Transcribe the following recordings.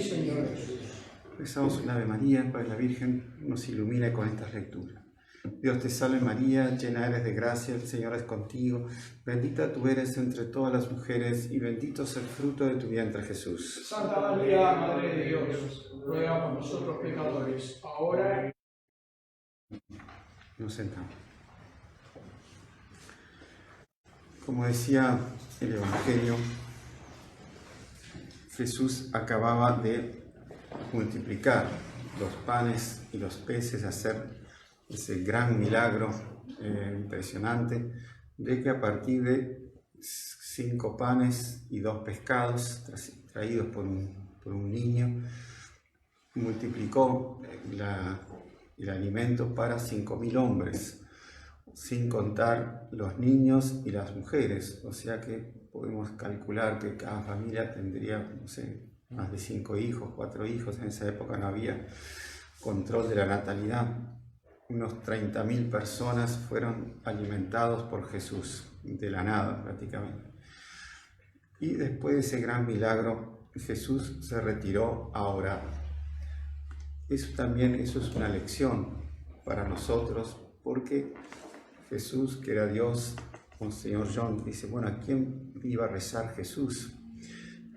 Señor Jesús. Rezamos un Ave María para que la Virgen nos ilumine con estas lecturas. Dios te salve María, llena eres de gracia, el Señor es contigo. Bendita tú eres entre todas las mujeres y bendito es el fruto de tu vientre Jesús. Santa María, Madre de Dios, ruega por nosotros pecadores, ahora y... Nos sentamos. Como decía el Evangelio, Jesús acababa de multiplicar los panes y los peces, hacer ese gran milagro impresionante de que a partir de 5 panes y 2 pescados traídos por un niño, multiplicó el alimento para 5.000 hombres, sin contar los niños y las mujeres. O sea que podemos calcular que cada familia tendría, no sé, más de 5 hijos, 4 hijos. En esa época no había control de la natalidad. Unos 30.000 personas fueron alimentados por Jesús, de la nada prácticamente. Y después de ese gran milagro, Jesús se retiró a orar. Eso es una lección para nosotros, porque Jesús, que era Dios, Monseñor John dice, bueno, ¿a quién iba a rezar Jesús?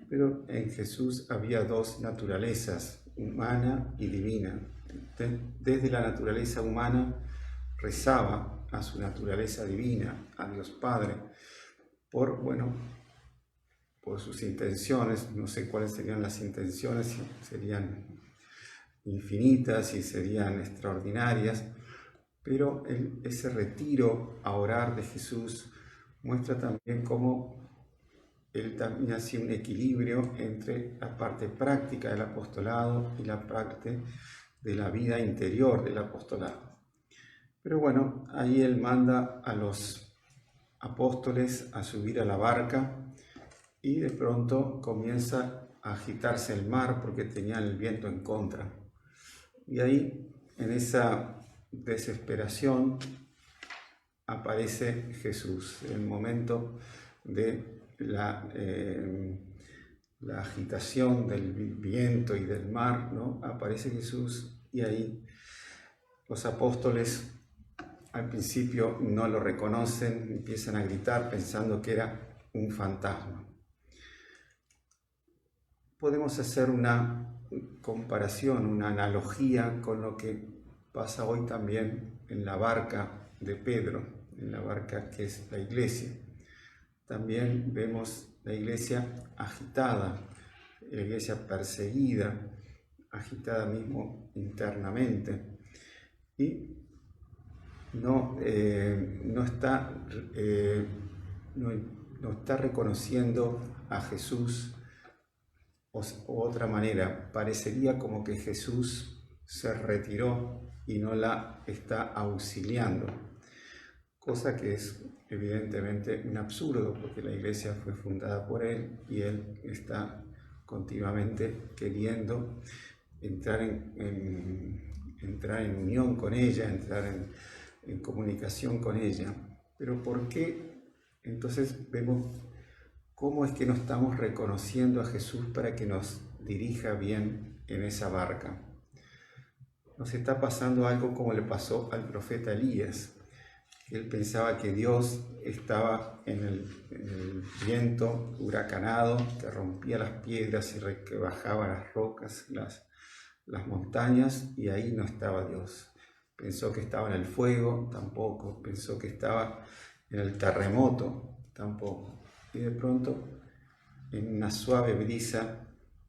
Pero en Jesús había 2 naturalezas, humana y divina. Desde la naturaleza humana rezaba a su naturaleza divina, a Dios Padre, por sus intenciones. No sé cuáles serían las intenciones, si serían infinitas y serían extraordinarias, pero ese retiro a orar de Jesús muestra también cómo él también hacía un equilibrio entre la parte práctica del apostolado y la parte de la vida interior del apostolado. Pero bueno, ahí él manda a los apóstoles a subir a la barca y de pronto comienza a agitarse el mar porque tenían el viento en contra. Y ahí, en esa desesperación, aparece Jesús. En el momento de la agitación del viento y del mar, ¿no? Aparece Jesús, y ahí los apóstoles al principio no lo reconocen, empiezan a gritar pensando que era un fantasma. Podemos hacer una comparación, una analogía con lo que pasa hoy también en la barca de Pedro, en la barca que es la iglesia. También vemos la iglesia agitada, la iglesia perseguida, agitada mismo internamente, y no está reconociendo a Jesús. O otra manera, parecería como que Jesús se retiró y no la está auxiliando, cosa que es evidentemente un absurdo, porque la iglesia fue fundada por él y él está continuamente queriendo entrar en unión con ella, entrar en comunicación con ella. Pero ¿por qué? Entonces vemos cómo es que no estamos reconociendo a Jesús para que nos dirija bien en esa barca. Nos está pasando algo como le pasó al profeta Elías. Él pensaba que Dios estaba en el viento huracanado que rompía las piedras y que bajaba las rocas, las montañas, y ahí no estaba Dios. Pensó que estaba en el fuego, tampoco. Pensó que estaba en el terremoto, tampoco. Y de pronto, en una suave brisa,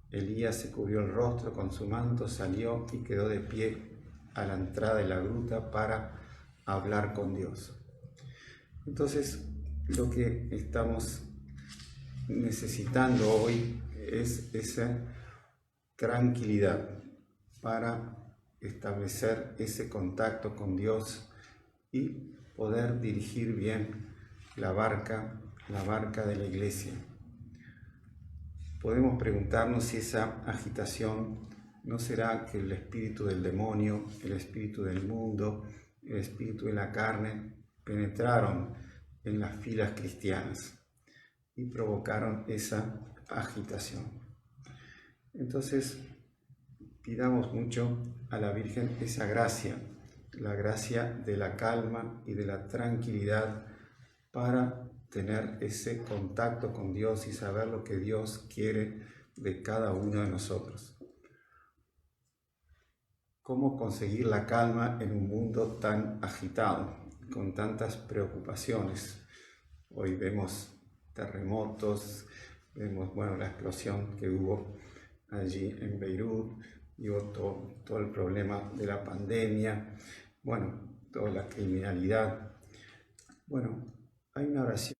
Elías se cubrió el rostro con su manto, salió y quedó de pie a la entrada de la gruta para hablar con Dios. Entonces, lo que estamos necesitando hoy es esa tranquilidad para establecer ese contacto con Dios y poder dirigir bien la barca de la iglesia. Podemos preguntarnos si esa agitación no será que el espíritu del demonio, el espíritu del mundo, el espíritu de la carne penetraron en las filas cristianas y provocaron esa agitación. Entonces, pidamos mucho a la Virgen esa gracia, la gracia de la calma y de la tranquilidad para tener ese contacto con Dios y saber lo que Dios quiere de cada uno de nosotros. ¿Cómo conseguir la calma en un mundo tan agitado, con tantas preocupaciones? Hoy vemos terremotos, vemos la explosión que hubo allí en Beirut, y todo el problema de la pandemia, toda la criminalidad. Hay una oración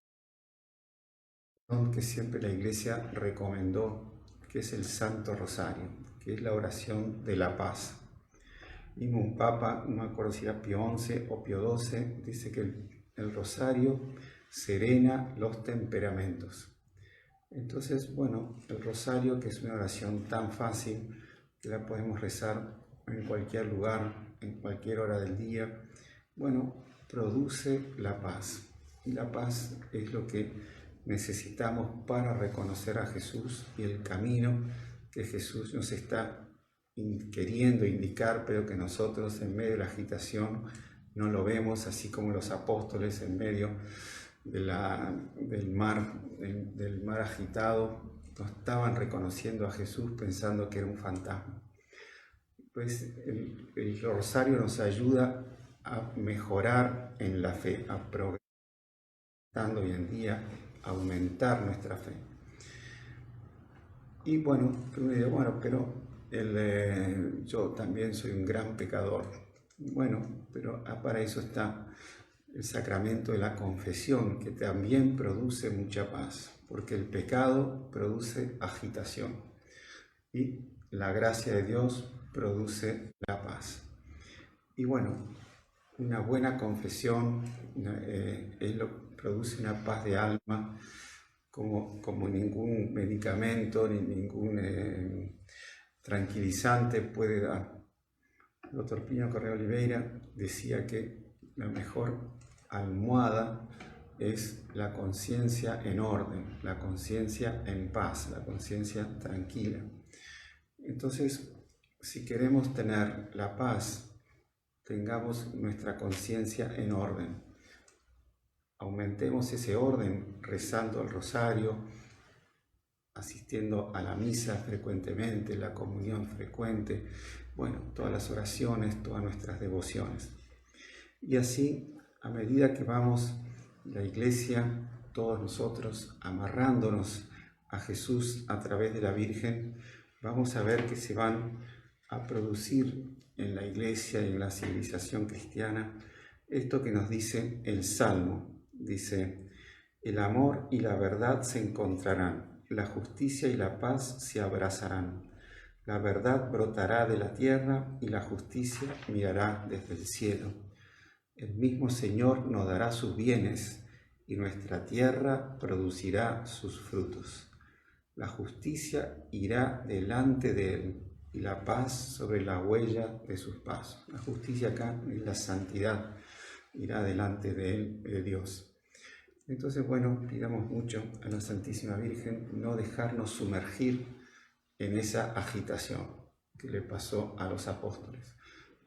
que siempre la Iglesia recomendó, que es el Santo Rosario, que es la oración de la paz. Y un papa, no me acuerdo si era Pío XI o Pío XII, dice que el rosario serena los temperamentos. Entonces, el rosario, que es una oración tan fácil, que la podemos rezar en cualquier lugar, en cualquier hora del día, produce la paz. Y la paz es lo que necesitamos para reconocer a Jesús y el camino que Jesús nos está queriendo indicar, pero que nosotros en medio de la agitación no lo vemos, así como los apóstoles en medio del mar agitado no estaban reconociendo a Jesús pensando que era un fantasma. Pues el rosario nos ayuda a mejorar en la fe, a progresar hoy en día, a aumentar nuestra fe. Y pero yo también soy un gran pecador. Pero para eso está el sacramento de la confesión, que también produce mucha paz, porque el pecado produce agitación y la gracia de Dios produce la paz. Y una buena confesión produce una paz de alma como ningún medicamento ni ningún tranquilizante puede dar. El doctor Pino Correa Oliveira decía que la mejor almohada es la conciencia en orden, la conciencia en paz, la conciencia tranquila. Entonces, si queremos tener la paz, tengamos nuestra conciencia en orden. Aumentemos ese orden rezando el rosario, asistiendo a la misa frecuentemente, la comunión frecuente, todas las oraciones, todas nuestras devociones. Y así, a medida que vamos la Iglesia, todos nosotros, amarrándonos a Jesús a través de la Virgen, vamos a ver que se van a producir en la Iglesia y en la civilización cristiana esto que nos dice el Salmo. Dice: el amor y la verdad se encontrarán, la justicia y la paz se abrazarán. La verdad brotará de la tierra y la justicia mirará desde el cielo. El mismo Señor nos dará sus bienes y nuestra tierra producirá sus frutos. La justicia irá delante de él y la paz sobre la huella de sus pasos. La justicia acá es la santidad, irá delante de él, de Dios. Entonces, pidamos mucho a la Santísima Virgen no dejarnos sumergir en esa agitación que le pasó a los apóstoles.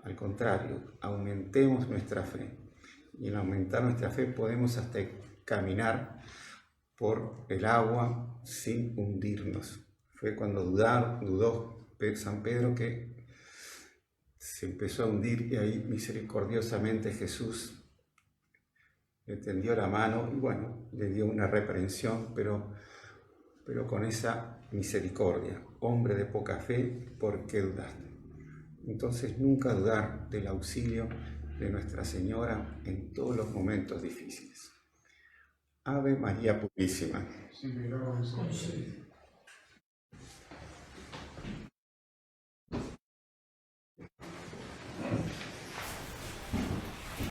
Al contrario, aumentemos nuestra fe. Y en aumentar nuestra fe podemos hasta caminar por el agua sin hundirnos. Fue cuando dudó San Pedro que se empezó a hundir, y ahí misericordiosamente Jesús le tendió la mano y le dio una reprensión, pero con esa misericordia. Hombre de poca fe, ¿por qué dudaste? Entonces, nunca dudar del auxilio de Nuestra Señora en todos los momentos difíciles. Ave María Purísima. Sin pecado concebida.